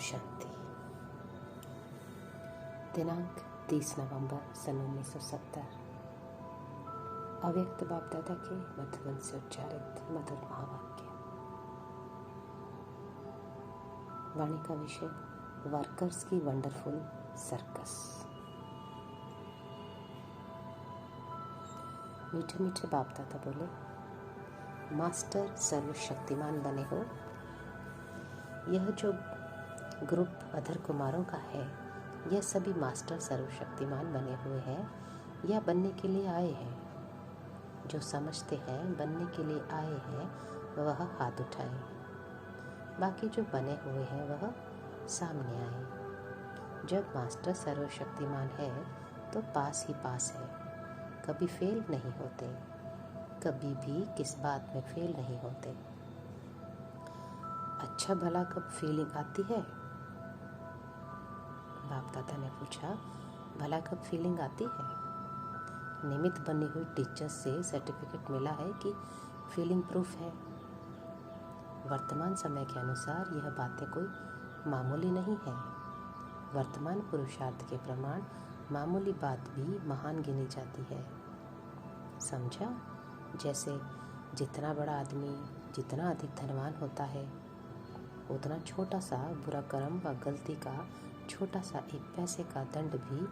शांति। दिनांक 30 नवंबर सन 1970। अव्यक्त बाप दादा के मधुबन से उच्चारित मधुर महावाक्य। वाणी का विषय वर्कर्स की वंडरफुल सर्कस। मीठे मीठे बाप दादा बोले, मास्टर सर्वशक्तिमान बने हो। यह जो ग्रुप अधर कुमारों का है, यह सभी मास्टर सर्वशक्तिमान बने हुए हैं या बनने के लिए आए हैं। जो समझते हैं बनने के लिए आए हैं वह हाथ उठाए, बाकी जो बने हुए हैं वह सामने आए। जब मास्टर सर्वशक्तिमान है तो पास ही पास है, कभी फेल नहीं होते, कभी भी किस बात में फेल नहीं होते। अच्छा भला कब फीलिंग आती है? बाप दादा ने पूछा, भला कब फीलिंग आती है? निमित्त बनी हुई टीचर्स से सर्टिफिकेट मिला है कि फीलिंग प्रूफ है। वर्तमान समय के अनुसार यह बातें कोई मामूली नहीं है। वर्तमान पुरुषार्थ के प्रमाण मामूली बात भी महान गिनी जाती है। समझा? जैसे जितना बड़ा आदमी जितना अधिक धनवान होता है, उतना छोटा सा बुरा कर्म व गलती का छोटा सा एक पैसे का दंड भी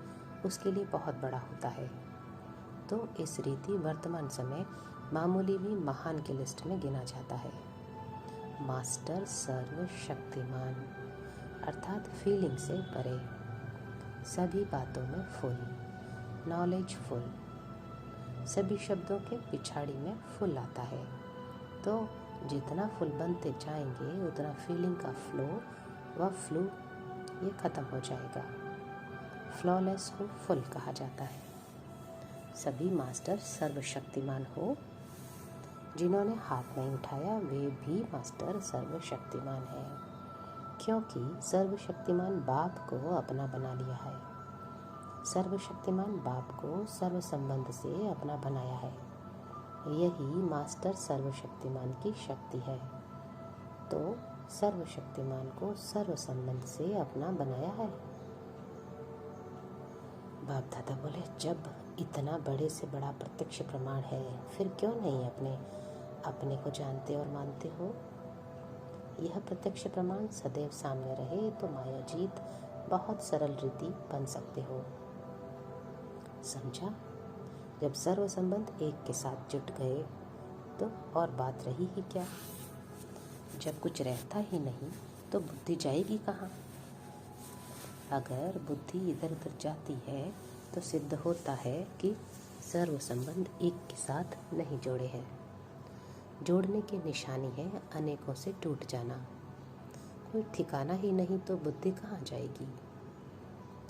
उसके लिए बहुत बड़ा होता है। तो इस रीति वर्तमान समय मामूली भी महान की लिस्ट में गिना जाता है। मास्टर सर्वशक्तिमान अर्थात फीलिंग से परे, सभी बातों में फुल, नॉलेज फुल, सभी शब्दों के पिछाड़ी में फुल आता है। तो जितना फुल बनते जाएंगे उतना फीलिंग का फ्लो व फ्लू ये ख़त्म हो जाएगा। फ्लॉलेस को फुल कहा जाता है। सभी मास्टर सर्वशक्तिमान हो। जिन्होंने हाथ नहीं उठाया वे भी मास्टर सर्वशक्तिमान हैं, क्योंकि सर्वशक्तिमान बाप को अपना बना लिया है। सर्वशक्तिमान बाप को सर्व संबंध से अपना बनाया है। यही मास्टर सर्वशक्तिमान की शक्ति है। तो सर्वशक्तिमान को सर्व संबंध से अपना बनाया है। बाप दादा बोले, जब इतना बड़े से बड़ा प्रत्यक्ष प्रमाण है, फिर क्यों नहीं अपने को जानते और मानते हो? यह प्रत्यक्ष प्रमाण सदैव सामने रहे तो माया जीत बहुत सरल रीति बन सकते हो। समझा? जब सर्व संबंध एक के साथ जुट गए तो और बात रही ही क्या? जब कुछ रहता ही नहीं तो बुद्धि जाएगी कहाँ? अगर बुद्धि इधर उधर जाती है तो सिद्ध होता है कि सर्व संबंध एक के साथ नहीं जोड़े हैं। जोड़ने की निशानी है अनेकों से टूट जाना। कोई ठिकाना ही नहीं तो बुद्धि कहाँ जाएगी?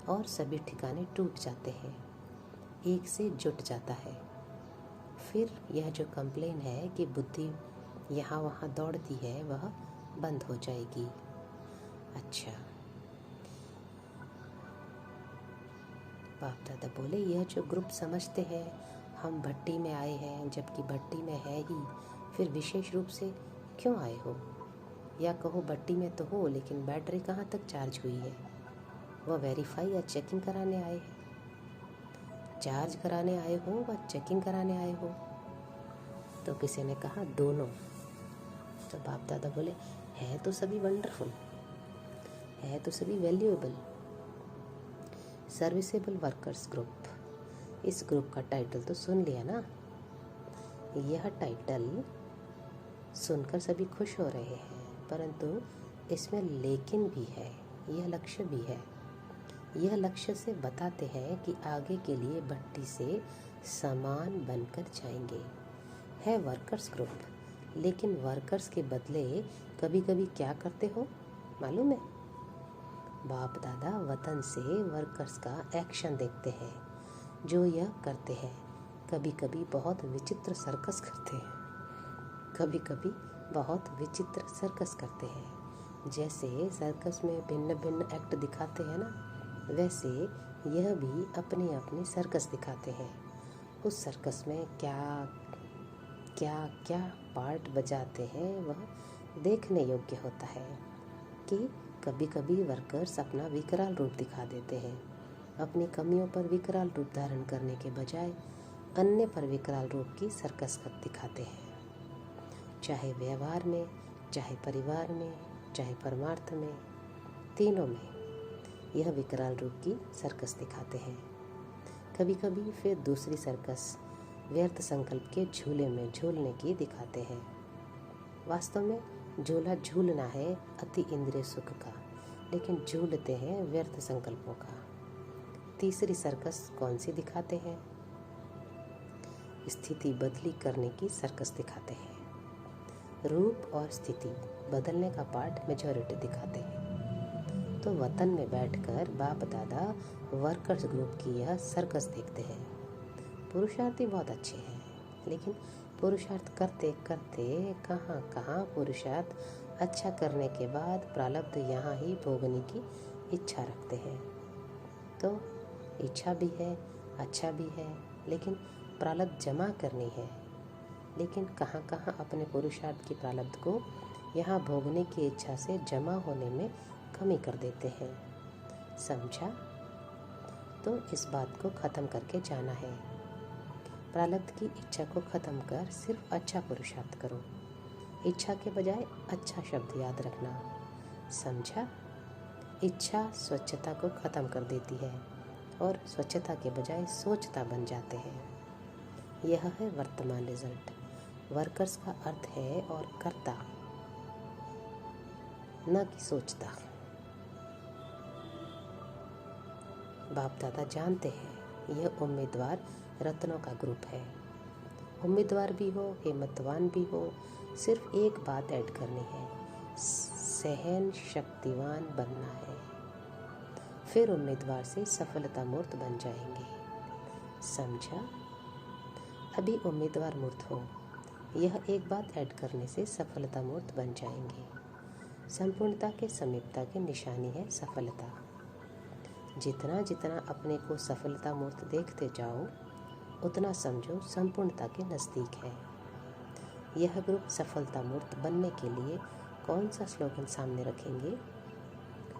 और सभी ठिकाने टूट जाते हैं, एक से जुट जाता है। फिर यह जो कंप्लेन है कि बुद्धि यहाँ वहाँ दौड़ती है वह बंद हो जाएगी। अच्छा, बाप दादा बोले, यह जो ग्रुप समझते हैं हम भट्टी में आए हैं, जबकि भट्टी में है ही, फिर विशेष रूप से क्यों आए हो? या कहो भट्टी में तो हो लेकिन बैटरी कहाँ तक चार्ज हुई है? वह वेरीफाई या चेकिंग कराने आए हैं? चार्ज कराने आए हो व चेकिंग कराने आए हो? तो किसी ने कहा दोनों। तो बाप दादा बोले, है तो सभी वंडरफुल, है तो सभी वैल्यूएबल। सर्विसेबल वर्कर्स ग्रुप, इस ग्रुप का टाइटल तो सुन लिया ना? यह टाइटल सुनकर सभी खुश हो रहे हैं, परंतु इसमें लेकिन भी है, यह लक्ष्य भी है। यह लक्ष्य से बताते हैं कि आगे के लिए भट्टी से समान बनकर जाएंगे। है वर्कर्स ग्रुप, लेकिन वर्कर्स के बदले कभी कभी क्या करते हो मालूम है? बाप दादा वतन से वर्कर्स का एक्शन देखते हैं। जो यह करते हैं, कभी कभी बहुत विचित्र सर्कस करते हैं, कभी कभी बहुत विचित्र सर्कस करते हैं। जैसे सर्कस में भिन्न भिन्न एक्ट दिखाते हैं ना, वैसे यह भी अपने अपने सर्कस दिखाते हैं। उस सर्कस में क्या क्या क्या पार्ट बजाते हैं वह देखने योग्य होता है कि कभी कभी वर्कर्स अपना विकराल रूप दिखा देते हैं। अपनी कमियों पर विकराल रूप धारण करने के बजाय अन्य पर विकराल रूप की सर्कस दिखाते हैं। चाहे व्यवहार में, चाहे परिवार में, चाहे परमार्थ में, तीनों में यह विकराल रूप की सर्कस दिखाते हैं। कभी कभी फिर दूसरी सर्कस व्यर्थ संकल्प के झूले में झूलने की दिखाते हैं। वास्तव में झूला झूलना है अति इंद्रिय सुख का, लेकिन झूलते हैं व्यर्थ संकल्पों का। तीसरी सर्कस कौन सी दिखाते हैं? स्थिति बदली करने की सर्कस दिखाते हैं। रूप और स्थिति बदलने का पार्ट मेजॉरिटी दिखाते हैं। तो वतन में बैठकर बाप दादा वर्कर्स ग्रुप की यह सर्कस देखते हैं। पुरुषार्थी बहुत अच्छे हैं, लेकिन पुरुषार्थ करते करते कहाँ कहाँ पुरुषार्थ अच्छा करने के बाद प्रारब्ध यहाँ ही भोगने की इच्छा रखते हैं। तो इच्छा भी है, अच्छा भी है, लेकिन प्रारब्ध जमा करनी है। लेकिन कहाँ कहाँ अपने पुरुषार्थ की प्रारब्ध को यहाँ भोगने की इच्छा से जमा होने में कमी कर देते हैं। समझा? तो इस बात को ख़त्म करके जाना है। प्रारब्ध की इच्छा को ख़त्म कर सिर्फ अच्छा पुरुषार्थ करो। इच्छा के बजाय अच्छा शब्द याद रखना। समझा? इच्छा स्वच्छता को ख़त्म कर देती है और स्वच्छता के बजाय सोचता बन जाते हैं। यह है वर्तमान रिजल्ट। वर्कर्स का अर्थ है और कर्ता, न कि सोचता। बाप दादा जानते हैं यह उम्मीदवार रत्नों का ग्रुप है। उम्मीदवार भी हो, हिम्मतवान भी हो, सिर्फ एक बात ऐड करनी है, सहन शक्तिवान बनना है। फिर उम्मीदवार से सफलता मूर्त बन जाएंगे। समझा? अभी उम्मीदवार मूर्त हो, यह एक बात ऐड करने से सफलता मूर्त बन जाएंगे। संपूर्णता के समीपता की निशानी है सफलता। जितना जितना अपने को सफलता मूर्त देखते जाओ, उतना समझो संपूर्णता के नज़दीक है। यह ग्रुप सफलता मूर्त बनने के लिए कौन सा स्लोगन सामने रखेंगे?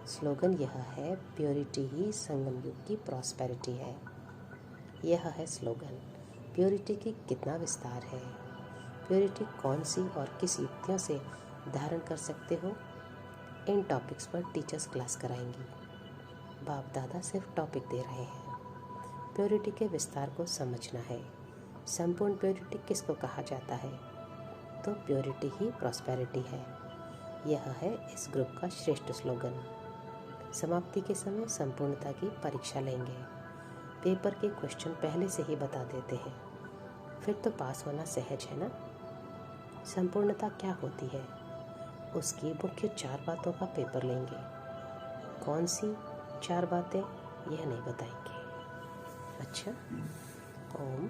स्लोगन यह है, प्योरिटी ही संगम युग की प्रॉस्पेरिटी है। यह है स्लोगन। प्योरिटी की कितना विस्तार है? प्योरिटी कौन सी और किस युक्तियों से धारण कर सकते हो? इन टॉपिक्स पर टीचर्स क्लास कराएंगी। बाप दादा सिर्फ टॉपिक दे रहे हैं। प्योरिटी के विस्तार को समझना है। संपूर्ण प्योरिटी किसको कहा जाता है? तो प्योरिटी ही प्रॉस्पेरिटी है। यह है इस ग्रुप का श्रेष्ठ स्लोगन। समाप्ति के समय संपूर्णता की परीक्षा लेंगे। पेपर के क्वेश्चन पहले से ही बता देते हैं, फिर तो पास होना सहज है ना। संपूर्णता क्या होती है, उसकी मुख्य 4 बातों का पेपर लेंगे। कौन सी 4 बातें, यह नहीं बताएंगे। अच्छा, ओम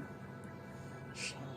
शांति।